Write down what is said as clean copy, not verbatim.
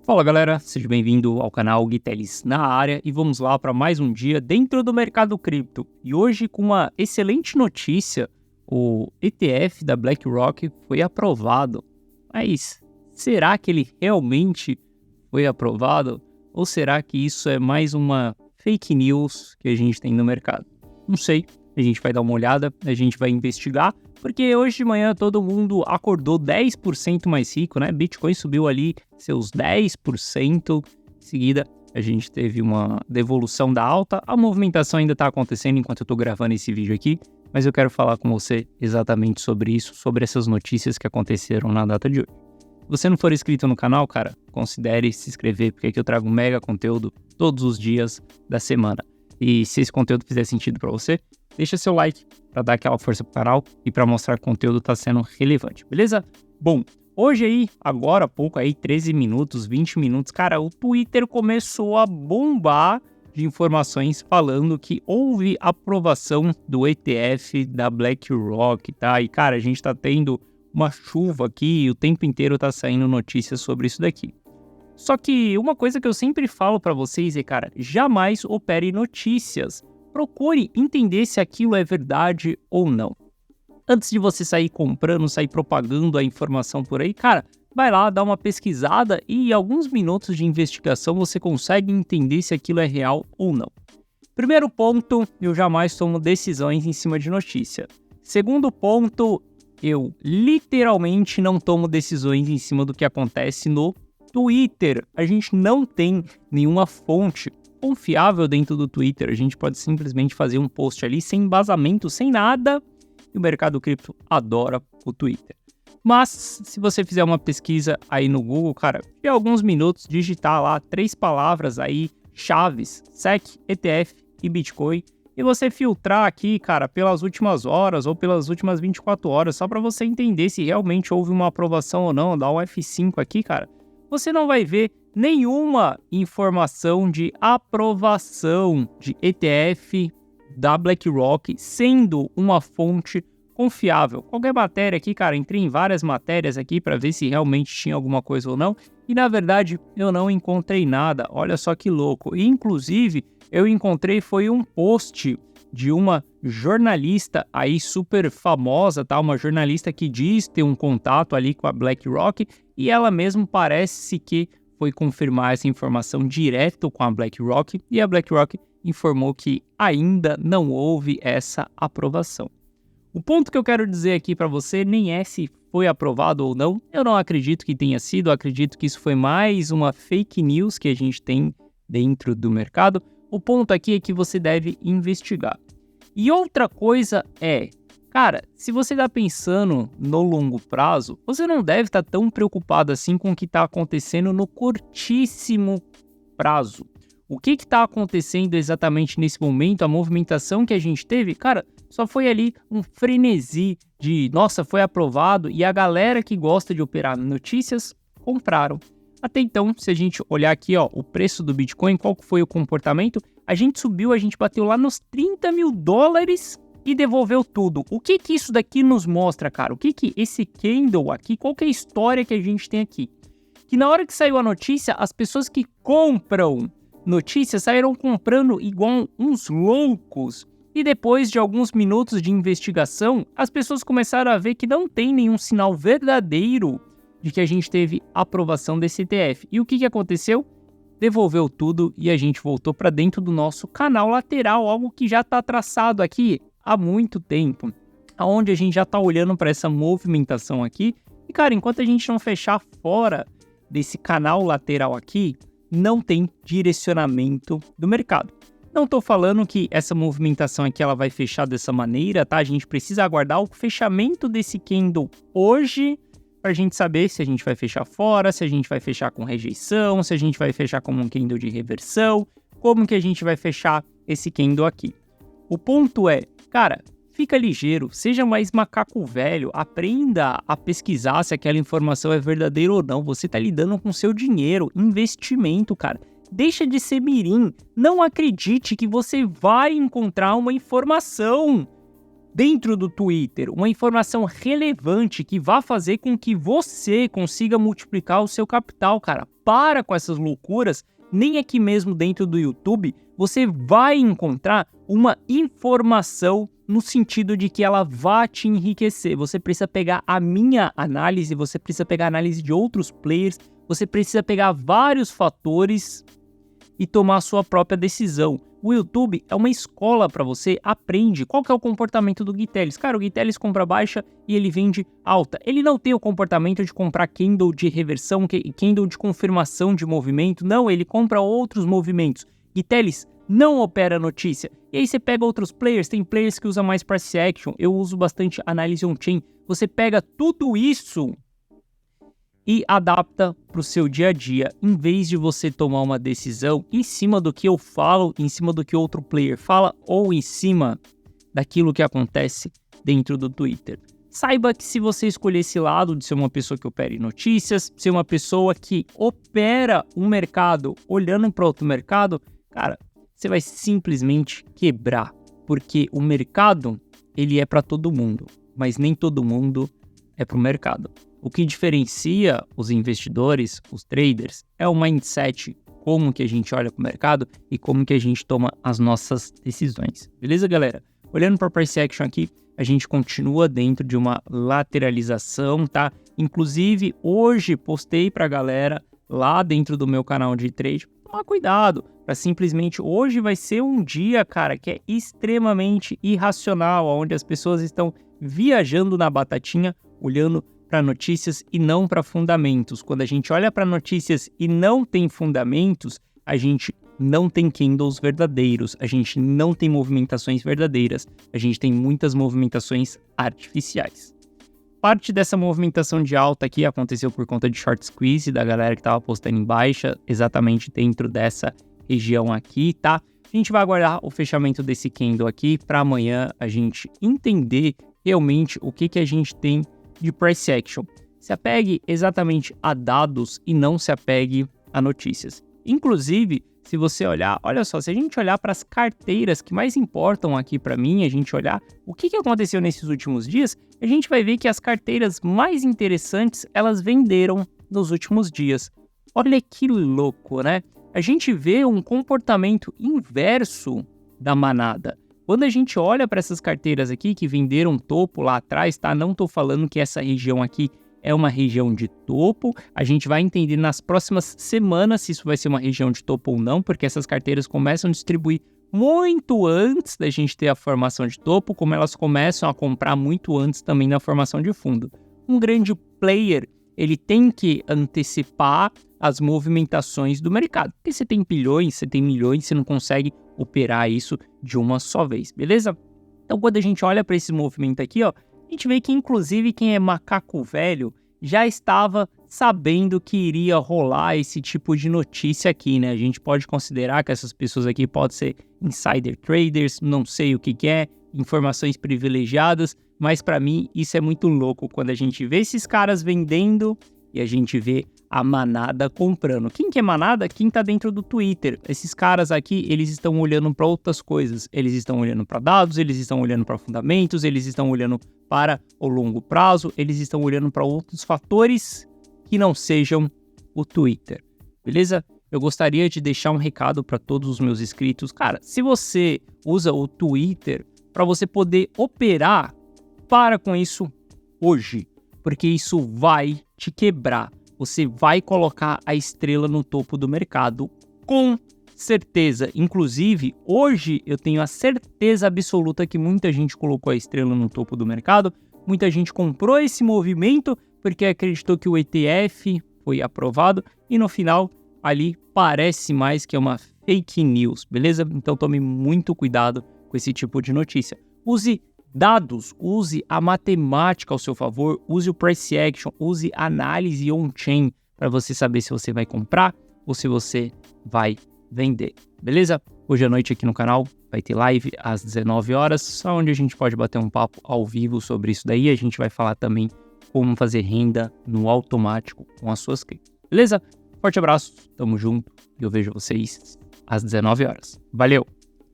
Fala galera, seja bem-vindo ao canal Guitelis na área e vamos lá para mais um dia dentro do mercado cripto. E hoje com uma excelente notícia, o ETF da BlackRock foi aprovado. Mas será que ele realmente foi aprovado? Ou será que isso é mais uma fake news que a gente tem no mercado? Não sei, a gente vai dar uma olhada, a gente vai investigar. Porque hoje de manhã todo mundo acordou 10% mais rico, né? Bitcoin subiu ali seus 10%. Em seguida, a gente teve uma devolução da alta. A movimentação ainda está acontecendo enquanto eu estou gravando esse vídeo aqui. Mas eu quero falar com você exatamente sobre isso, sobre essas notícias que aconteceram na data de hoje. Se você não for inscrito no canal, cara, considere se inscrever, porque aqui eu trago mega conteúdo todos os dias da semana. E se esse conteúdo fizer sentido para você, deixa seu like para dar aquela força pro canal e para mostrar que o conteúdo está sendo relevante, beleza? Bom, hoje aí, agora há pouco aí, 13 minutos, 20 minutos, cara, o Twitter começou a bombar de informações falando que houve aprovação do ETF da BlackRock, tá? E, cara, a gente tá tendo uma chuva aqui e o tempo inteiro tá saindo notícias sobre isso daqui. Só que uma coisa que eu sempre falo para vocês é, cara, jamais opere notícias. Procure entender se aquilo é verdade ou não. Antes de você sair comprando, sair propagando a informação por aí, cara, vai lá, dá uma pesquisada e em alguns minutos de investigação você consegue entender se aquilo é real ou não. Primeiro ponto, eu jamais tomo decisões em cima de notícia. Segundo ponto, eu literalmente não tomo decisões em cima do que acontece no Twitter. A gente não tem nenhuma fonte confiável dentro do Twitter. A gente pode simplesmente fazer um post ali sem embasamento, sem nada, e o mercado cripto adora o Twitter. Mas se você fizer uma pesquisa aí no Google, cara, de alguns minutos, digitar lá 3 palavras aí, chaves, SEC, ETF e Bitcoin, e você filtrar aqui, cara, pelas últimas horas ou pelas últimas 24 horas, só para você entender se realmente houve uma aprovação ou não, dá um F5 aqui, cara, você não vai ver nenhuma informação de aprovação de ETF da BlackRock sendo uma fonte confiável. Qualquer matéria aqui, cara, entrei em várias matérias aqui para ver se realmente tinha alguma coisa ou não, e na verdade eu não encontrei nada. Olha só que louco. E, inclusive, eu encontrei foi um post de uma jornalista aí super famosa, tá? Uma jornalista que diz ter um contato ali com a BlackRock e ela mesmo parece que foi confirmar essa informação direto com a BlackRock e a BlackRock informou que ainda não houve essa aprovação. O ponto que eu quero dizer aqui para você nem é se foi aprovado ou não, eu não acredito que tenha sido, eu acredito que isso foi mais uma fake news que a gente tem dentro do mercado. O ponto aqui é que você deve investigar. E outra coisa é, cara, se você está pensando no longo prazo, você não deve estar tão preocupado assim com o que está acontecendo no curtíssimo prazo. O que está acontecendo exatamente nesse momento, a movimentação que a gente teve, cara, só foi ali um frenesi de, nossa, foi aprovado e a galera que gosta de operar notícias compraram. Até então, se a gente olhar aqui, ó, o preço do Bitcoin, qual foi o comportamento? A gente subiu, a gente bateu lá nos $30 mil e devolveu tudo. O que que isso daqui nos mostra, cara? O que que esse candle aqui, qual que é a história que a gente tem aqui? Que na hora que saiu a notícia, as pessoas que compram notícias saíram comprando igual uns loucos. E depois de alguns minutos de investigação, as pessoas começaram a ver que não tem nenhum sinal verdadeiro de que a gente teve aprovação desse ETF. E o que aconteceu? Devolveu tudo e a gente voltou para dentro do nosso canal lateral, algo que já está traçado aqui há muito tempo, onde a gente já está olhando para essa movimentação aqui. E, cara, enquanto a gente não fechar fora desse canal lateral aqui, não tem direcionamento do mercado. Não estou falando que essa movimentação aqui ela vai fechar dessa maneira, tá? A gente precisa aguardar o fechamento desse candle hoje para a gente saber se a gente vai fechar fora, se a gente vai fechar com rejeição, se a gente vai fechar como um candle de reversão, como que a gente vai fechar esse candle aqui. O ponto é, cara, fica ligeiro, seja mais macaco velho, aprenda a pesquisar se aquela informação é verdadeira ou não. Você está lidando com seu dinheiro, investimento, cara. Deixa de ser mirim, não acredite que você vai encontrar uma informação dentro do Twitter, uma informação relevante que vá fazer com que você consiga multiplicar o seu capital, cara. Para com essas loucuras. Nem aqui mesmo dentro do YouTube você vai encontrar uma informação no sentido de que ela vá te enriquecer. Você precisa pegar a minha análise, você precisa pegar a análise de outros players, você precisa pegar vários fatores e tomar a sua própria decisão. O YouTube é uma escola para você, aprende qual que é o comportamento do Gui Telles. Cara, o Gui Telles compra baixa e ele vende alta. Ele não tem o comportamento de comprar candle de reversão, candle de confirmação de movimento. Não, ele compra outros movimentos. Gui Telles não opera notícia. E aí você pega outros players, tem players que usam mais price action, eu uso bastante análise on-chain. Você pega tudo isso e adapta para o seu dia a dia, em vez de você tomar uma decisão em cima do que eu falo, em cima do que outro player fala, ou em cima daquilo que acontece dentro do Twitter. Saiba que se você escolher esse lado de ser uma pessoa que opera em notícias, ser uma pessoa que opera um mercado olhando para outro mercado, cara, você vai simplesmente quebrar, porque o mercado, ele é para todo mundo, mas nem todo mundo é para o mercado. O que diferencia os investidores, os traders, é o mindset, como que a gente olha para o mercado e como que a gente toma as nossas decisões. Beleza, galera? Olhando para o price action aqui, a gente continua dentro de uma lateralização, tá? Inclusive, hoje postei para a galera lá dentro do meu canal de trade, tomar cuidado, para simplesmente hoje vai ser um dia, cara, que é extremamente irracional, onde as pessoas estão viajando na batatinha, olhando para notícias e não para fundamentos. Quando a gente olha para notícias e não tem fundamentos, a gente não tem candles verdadeiros, a gente não tem movimentações verdadeiras, a gente tem muitas movimentações artificiais. Parte dessa movimentação de alta aqui aconteceu por conta de short squeeze da galera que estava apostando em baixa, exatamente dentro dessa região aqui, tá? A gente vai aguardar o fechamento desse candle aqui para amanhã a gente entender realmente o que a gente tem de price action. Se apegue exatamente a dados e não se apegue a notícias. Inclusive, se você olhar, olha só, se a gente olhar para as carteiras que mais importam aqui para mim, a gente olhar o que aconteceu nesses últimos dias, a gente vai ver que as carteiras mais interessantes, elas venderam nos últimos dias. Olha que louco, né? A gente vê um comportamento inverso da manada. Quando a gente olha para essas carteiras aqui que venderam topo lá atrás, tá? Não tô falando que essa região aqui é uma região de topo. A gente vai entender nas próximas semanas se isso vai ser uma região de topo ou não, porque essas carteiras começam a distribuir muito antes da gente ter a formação de topo, como elas começam a comprar muito antes também da formação de fundo. Um grande player, ele tem que antecipar as movimentações do mercado. Porque você tem bilhões, você tem milhões, você não consegue operar isso de uma só vez, beleza? Então, quando a gente olha para esse movimento aqui, ó, a gente vê que, inclusive, quem é macaco velho já estava sabendo que iria rolar esse tipo de notícia aqui, né? A gente pode considerar que essas pessoas aqui podem ser insider traders, não sei o que é, informações privilegiadas, mas para mim isso é muito louco quando a gente vê esses caras vendendo e a gente vê a manada comprando. Quem que é manada? Quem tá dentro do Twitter. Esses caras aqui, eles estão olhando para outras coisas. Eles estão olhando para dados, eles estão olhando para fundamentos, eles estão olhando para o longo prazo, eles estão olhando para outros fatores que não sejam o Twitter. Beleza? Eu gostaria de deixar um recado para todos os meus inscritos. Cara, se você usa o Twitter para você poder operar, para com isso hoje, porque isso vai te quebrar. Você vai colocar a estrela no topo do mercado, com certeza. Inclusive, hoje eu tenho a certeza absoluta que muita gente colocou a estrela no topo do mercado, muita gente comprou esse movimento porque acreditou que o ETF foi aprovado e no final ali parece mais que é uma fake news, beleza? Então tome muito cuidado com esse tipo de notícia. Use dados, use a matemática ao seu favor, use o price action, use análise on-chain para você saber se você vai comprar ou se você vai vender, beleza? Hoje à noite aqui no canal vai ter live às 19 horas, onde a gente pode bater um papo ao vivo sobre isso daí. A gente vai falar também como fazer renda no automático com as suas criptos, beleza? Forte abraço, tamo junto e eu vejo vocês às 19 horas. Valeu!